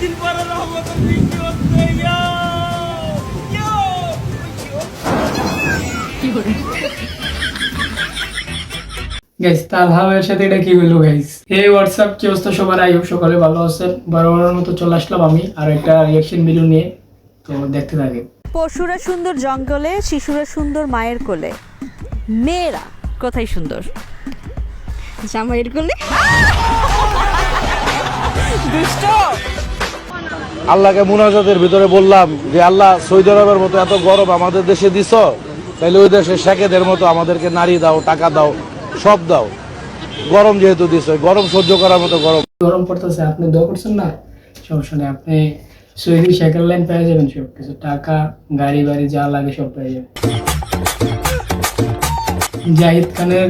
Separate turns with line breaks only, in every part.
দিন পরে রহমতের বৃষ্টি হচ্ছে।
গাইস তালহাওয়ার সাথে এটা কি হলো গাইস? এই হোয়াটসঅ্যাপ কি অবস্থা সবার? আই হোপ সকালে ভালো আছেন। বরাবরের মতো চলে আসলাম আমি আর একটা রিঅ্যাকশন ভিডিও নিয়ে, তো দেখতে থাকেন।
পশুরা সুন্দর জঙ্গলে, শিশুরা সুন্দর মায়ের কোলে, মেয়েরা কোথায় সুন্দর? জামাইয়ের কোলে। দুষ্ট।
আল্লাহকে মুনাজাতের ভিতরে বললাম যে আল্লাহ সৌদি আরবের মতো এত গরম আমাদের দেশে দিছ, তাইলে ওই দেশে শেখেদের মতো আমাদেরকে নারী দাও, টাকা দাও, সব দাও। গরম যেহেতু দিছ, গরম সহ্য করার মতো গরম।
গরম পড়তেছে, আপনি দোয়া করছেন না, সমস্যা নেই। আপনি সৌদি শেখার লাইন পেয়ে যাবেন, সব কিছু টাকা গাড়ি বাড়ি যা লাগে সব পেয়ে যাবেন। জাহিদ খানের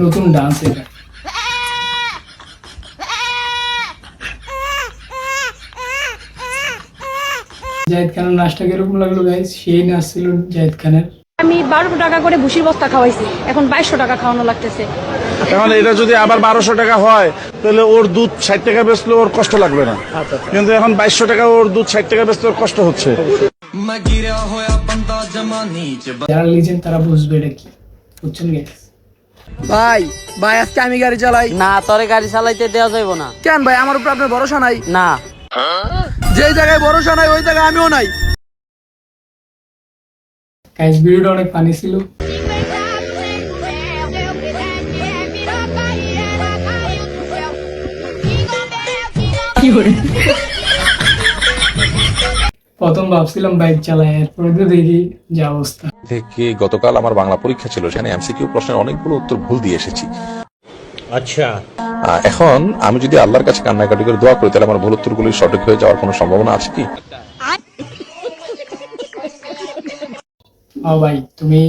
নতুন ডান্স এটা। জাহিদ খানের নাচটা কিরকম লাগলো গাইস? সেই নাচ ছিল জাহিদ খানের।
আমি 12 টাকা করে ভুসির বস্তা খাওয়াইছি, এখন 2200 টাকা খাওয়ানো লাগতেছে।
এখন এটা যদি আবার 1200 টাকা হয়, তাহলে ওর দুধ 60 টাকা বেচলে ওর কষ্ট লাগবে না, কিন্তু এখন 2200 টাকা ওর দুধ 60 টাকা বেচলে ওর কষ্ট হচ্ছে।
যারা লিজেন্ড তারা বুঝবে এটা কি, বুঝছেন গাইস?
ভাই ভাই আজকে আমি গাড়ি চালাই
না, তোরে গাড়ি চালাইতে দেওয়া যাইব না।
কেন ভাই? আমার উপর আপনার ভরসা নাই?
না,
যেই জায়গায় ভরসা নাই ওই জায়গায় আমিও নাই।
গাইস ভিডিওটা অনেক ফানি ছিল। প্রথম ভাবছিলাম বাইক চালাই, এরপরে তো দেখি যে অবস্থা।
থেকে গতকাল আমার বাংলা পরীক্ষা ছিল, সেখানে এমসিকিউ প্রশ্নের অনেকগুলো উত্তর ভুল দিয়ে এসেছি।
আচ্ছা,
এখন আমি যদি আল্লাহর কাছে কান্নাকাটি করে দোয়া করি, তাহলে আমার ভুল উত্তরগুলি সঠিক হয়ে যাওয়ার কোনো সম্ভাবনা আছে কি?
ও ভাই, তুমি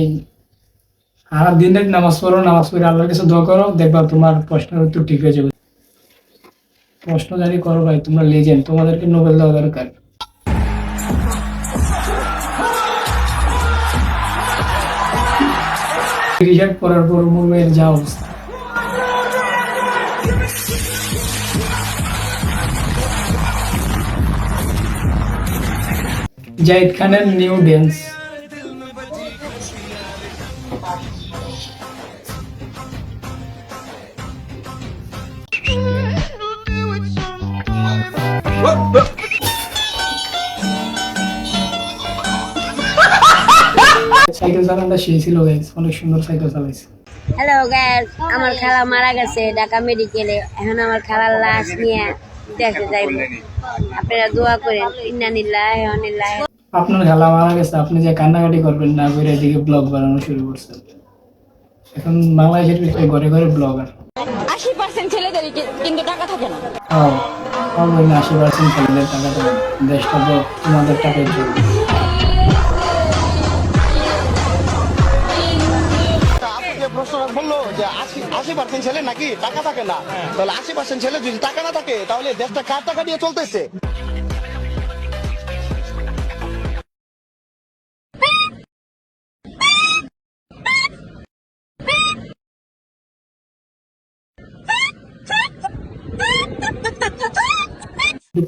আর দিনের নামাজ পড়ো, নামাজ পড়ে আল্লাহর কাছে দোয়া করো, দেখবা তোমার প্রশ্নের উত্তর ঠিক হয়ে যাবে। প্রশ্ন জানি করো ভাই, তোমরা লেজেন্ড, তোমাদেরকে নোবেল দেওয়া দরকার। রিসার্চ করার পর মুভের যা অবস্থা। জাহিদ খানের নিউ ড্যান্স। সাইকেল চালানোটা সেই ছিল গাইস, অনেক সুন্দর সাইকেল চালাইছে।
হ্যালো গাইস, আমার খালা মারা গেছে ঢাকা মেডিকেলে। এখন আমার খালার লাশ নিয়ে দেখতে যাইব, আপনারা দোয়া করেন। ইন্না লিল্লাহি ওয়া ইন্না ইলাইহি।
আপনার খালা মারা গেছে, আপনি যে কান্নাকাটি করবেন না করে এদিকে ব্লগ বানানো শুরু করছেন। এখন বাংলাদেশের ভিতরে ঘরে ঘরে ব্লগার।
80% ছেলেদের কিন্তু টাকা থাকে না।
80% ছেলেদের টাকা থাকে, দেশটা তো তোমাদের টাকায় চলবে।
বললো যে 80% ছেলে নাকি টাকা থাকে না, তাহলে 80% ছেলে যদি টাকা না থাকে তাহলে দেশটা কার টাকা দিয়ে চলতেছে?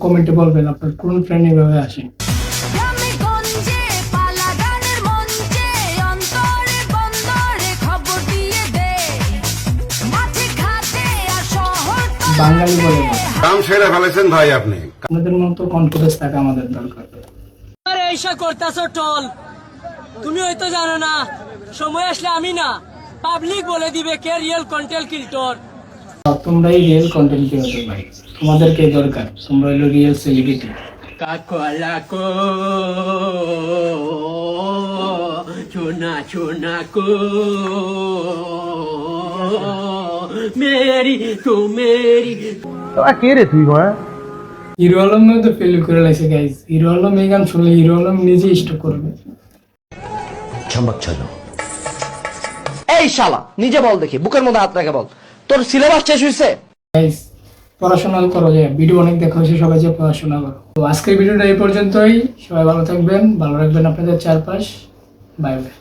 কমেন্টে বলবেন আপনার কোন ফ্রেন্ড এভাবে আসেন। বাঙালি বলে
কাম সেরে ফেলেছেন ভাই আপনি।
আপনাদের মতো কনফিডেন্স থাকা আমাদের দরকার।
আরে এইসব করতেছো টল, তুমি হয়তো জানো না, সময় আসলে আমি না, পাবলিক বলে দিবে কে রিয়েল কন্টেন্ট ক্রিয়েটর।
তোমরাই রিয়েল কন্টেন্ট ক্রিয়েটর ভাই, তোমাদেরকে দরকার, তোমরা হলো রিয়েল সেলিব্রিটি। কাকলাকো চোনা চোনা কো মেরি তো মেরি।
কে রে তুই?
হিরো আলম তো ফেল করে লাগছে গাইস। হিরো আলম এই গান শুনলে হিরো আলম নিজে স্টক করবে।
এই শালা নিজে বল দেখি, বুকের মধ্যে হাত রেখে বল, তোর সিলেবাস শেষ হয়েছে?
গাইস পড়াশোনা করো, যায় ভিডিও অনেক দেখা হয়েছে, সবাই যে পড়াশোনা করো। তো আজকের ভিডিওটা এই পর্যন্তই, সবাই ভালো থাকবেন, ভালো রাখবেন আপনাদের চারপাশ। Bye bye.